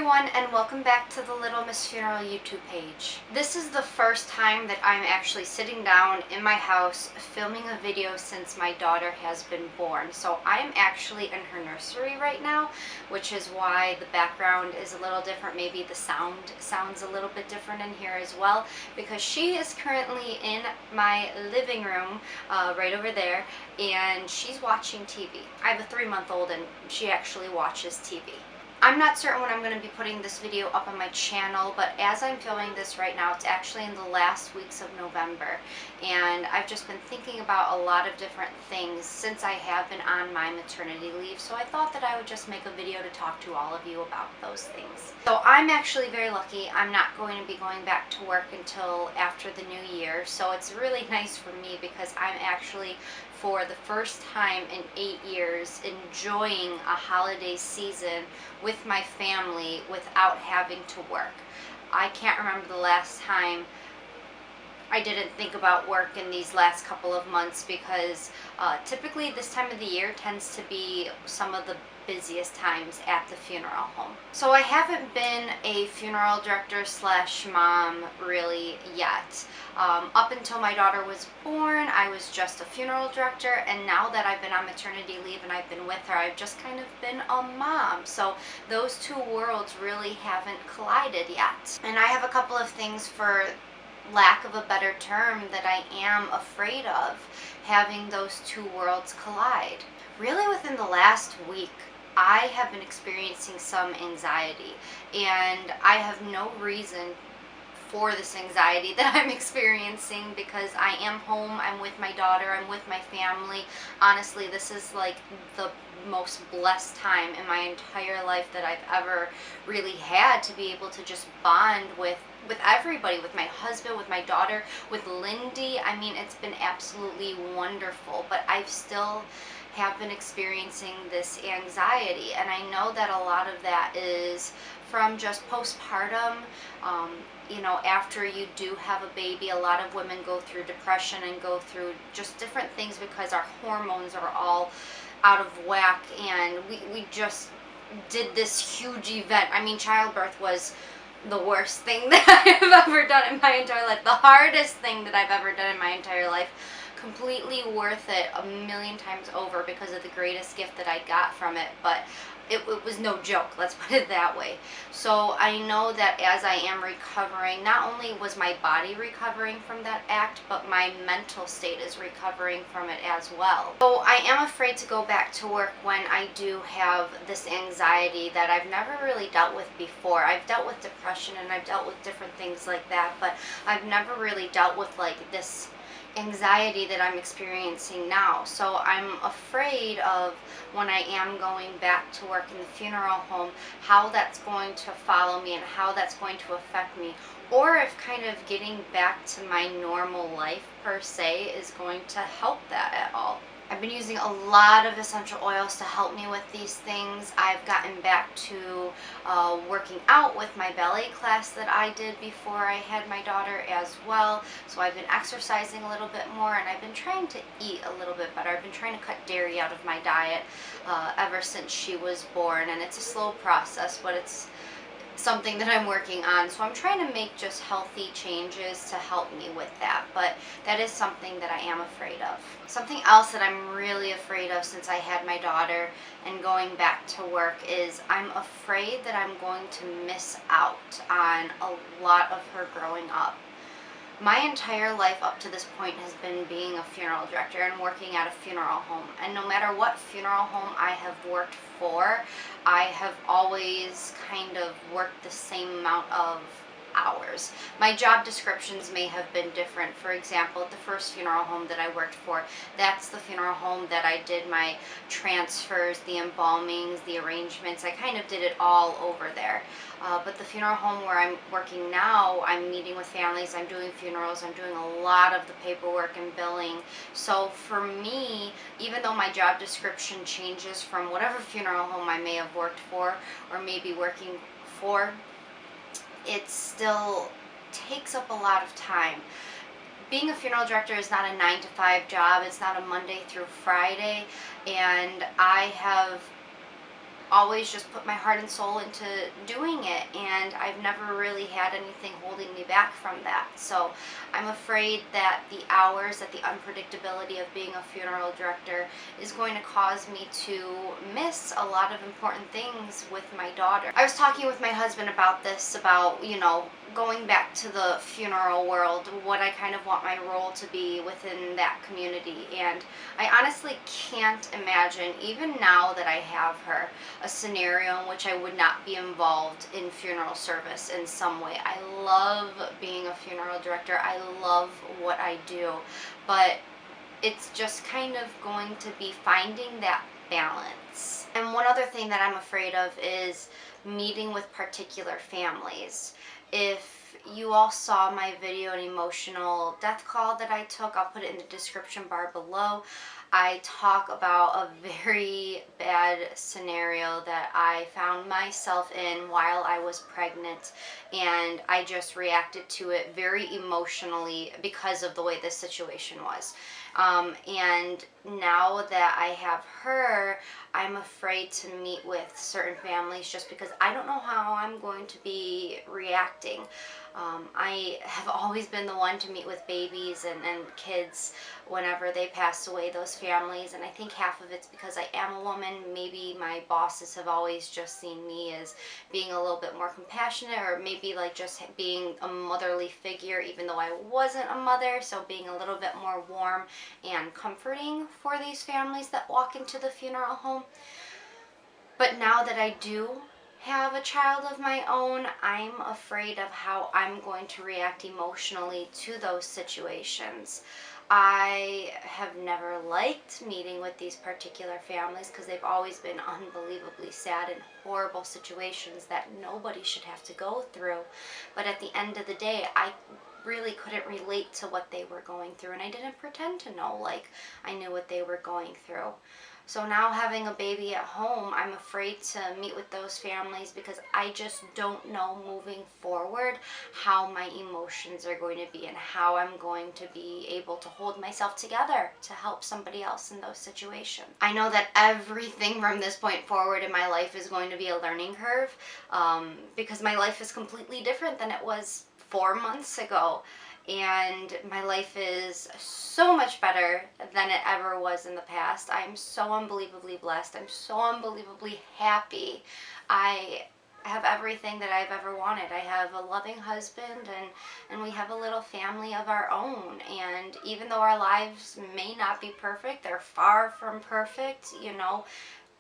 everyone, and welcome back to the Little Miss Funeral YouTube page. This is the first time that I'm actually sitting down in my house filming a video since my daughter has been born. So I am actually in her nursery right now, which is why the background is a little different. Maybe the sound sounds a little bit different in here as well, because she is currently in my living room right over there, and she's watching TV. I have a 3-month-old and she actually watches TV. I'm not certain when I'm going to be putting this video up on my channel, but as I'm filming this right now, it's actually in the last weeks of November, and I've just been thinking about a lot of different things since I have been on my maternity leave, so I thought that I would just make a video to talk to all of you about those things. So I'm actually very lucky. I'm not going to be going back to work until after the new year, so it's really nice for me because I'm actually, for the first time in 8 years, enjoying a holiday season with my family without having to work. I can't remember the last time I didn't think about work in these last couple of months, because typically this time of the year tends to be some of the busiest times at the funeral home. So I haven't been a funeral director slash mom really yet. Up until my daughter was born, I was just a funeral director, and now that I've been on maternity leave and I've been with her, I've just kind of been a mom. So those two worlds really haven't collided yet. And I have a couple of things, for lack of a better term, that I am afraid of having those two worlds collide. Really, within the last week, I have been experiencing some anxiety, and I have no reason for this anxiety that I'm experiencing, because I am home, I'm with my daughter, I'm with my family. Honestly, this is like the most blessed time in my entire life that I've ever really had, to be able to just bond with everybody, with my husband, with my daughter, with Lindy. I mean, it's been absolutely wonderful, but I've still have been experiencing this anxiety, and I know that a lot of that is from just postpartum. You know, after you do have a baby, a lot of women go through depression and go through just different things because our hormones are all out of whack, and we just did this huge event. I mean, childbirth was the worst thing that I have ever done in my entire life, the hardest thing that I've ever done in my entire life. Completely worth it a million times over because of the greatest gift that I got from it, but it was no joke, let's put it that way. So I know that as I am recovering, not only was my body recovering from that act, but my mental state is recovering from it as well. So I am afraid to go back to work when I do have this anxiety that I've never really dealt with before. I've dealt with depression and I've dealt with different things like that, but I've never really dealt with like this anxiety that I'm experiencing now. So I'm afraid of, when I am going back to work in the funeral home, how that's going to follow me and how that's going to affect me, or if kind of getting back to my normal life per se is going to help that at all. I've been using a lot of essential oils to help me with these things. I've gotten back to working out with my ballet class that I did before I had my daughter as well. So I've been exercising a little bit more, and I've been trying to eat a little bit better. I've been trying to cut dairy out of my diet ever since she was born, and it's a slow process, but it's something that I'm working on. So I'm trying to make just healthy changes to help me with that, but that is something that I am afraid of. Something else that I'm really afraid of since I had my daughter and going back to work is I'm afraid that I'm going to miss out on a lot of her growing up. My entire life up to this point has been being a funeral director and working at a funeral home. And no matter what funeral home I have worked for, I have always kind of worked the same amount of hours. My job descriptions may have been different. For example, at the first funeral home that I worked for, that's the funeral home that I did my transfers, the embalmings, the arrangements. I kind of did it all over there. But the funeral home where I'm working now, I'm meeting with families, I'm doing funerals, I'm doing a lot of the paperwork and billing. So for me, even though my job description changes from whatever funeral home I may have worked for or maybe working for, it still takes up a lot of time. Being a funeral director is not a 9-to-5 job. It's not a Monday through Friday, and I have always just put my heart and soul into doing it, and I've never really had anything holding me back from that. So I'm afraid that the hours, that the unpredictability of being a funeral director is going to cause me to miss a lot of important things with my daughter. I was talking with my husband about this, about, going back to the funeral world, what I kind of want my role to be within that community. And I honestly can't imagine, even now that I have her, a scenario in which I would not be involved in funeral service in some way. I love being a funeral director. I love what I do, but it's just kind of going to be finding that balance. And one other thing that I'm afraid of is meeting with particular families. If you all saw my video, an emotional death call that I took, I'll put it in the description bar below. I talk about a very bad scenario that I found myself in while I was pregnant, and I just reacted to it very emotionally because of the way this situation was. And now that I have her, I'm afraid to meet with certain families just because I don't know how I'm going to be reacting. I have always been the one to meet with babies and kids whenever they pass away, those families, and I think half of it's because I am a woman. Maybe my bosses have always just seen me as being a little bit more compassionate, or maybe like just being a motherly figure even though I wasn't a mother, so being a little bit more warm and comforting for these families that walk into the funeral home. But now that I do have a child of my own, I'm afraid of how I'm going to react emotionally to those situations. I have never liked meeting with these particular families because they've always been unbelievably sad and horrible situations that nobody should have to go through. But at the end of the day, I really couldn't relate to what they were going through, and I didn't pretend to know like I knew what they were going through. So now, having a baby at home, I'm afraid to meet with those families because I just don't know moving forward how my emotions are going to be and how I'm going to be able to hold myself together to help somebody else in those situations. I know that everything from this point forward in my life is going to be a learning curve, because my life is completely different than it was 4 months ago. And my life is so much better than it ever was in the past. I'm so unbelievably blessed. I'm so unbelievably happy. I have everything that I've ever wanted. I have a loving husband, and we have a little family of our own. And even though our lives may not be perfect, they're far from perfect,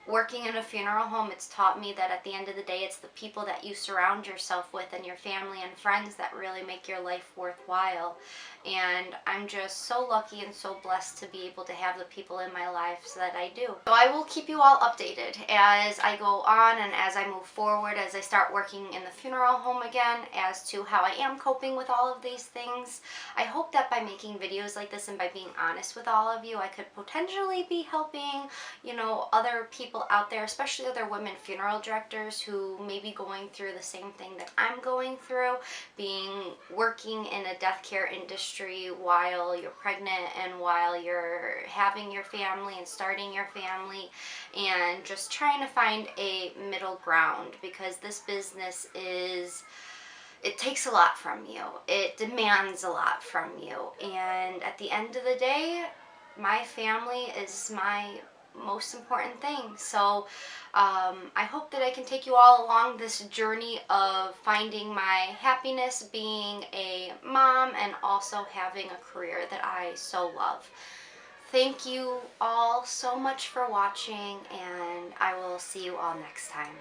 working in a funeral home, it's taught me that at the end of the day, it's the people that you surround yourself with and your family and friends that really make your life worthwhile. And I'm just so lucky and so blessed to be able to have the people in my life so that I do. So I will keep you all updated as I go on and as I move forward, as I start working in the funeral home again, as to how I am coping with all of these things. I hope that by making videos like this and by being honest with all of you, I could potentially be helping, other people out there, especially other women funeral directors who may be going through the same thing that I'm going through, working in a death care industry while you're pregnant and while you're having your family and starting your family, and just trying to find a middle ground, because this business it takes a lot from you. It demands a lot from you. And at the end of the day, my family is my most important thing. So I hope that I can take you all along this journey of finding my happiness being a mom and also having a career that I so love. Thank you all so much for watching, and I will see you all next time.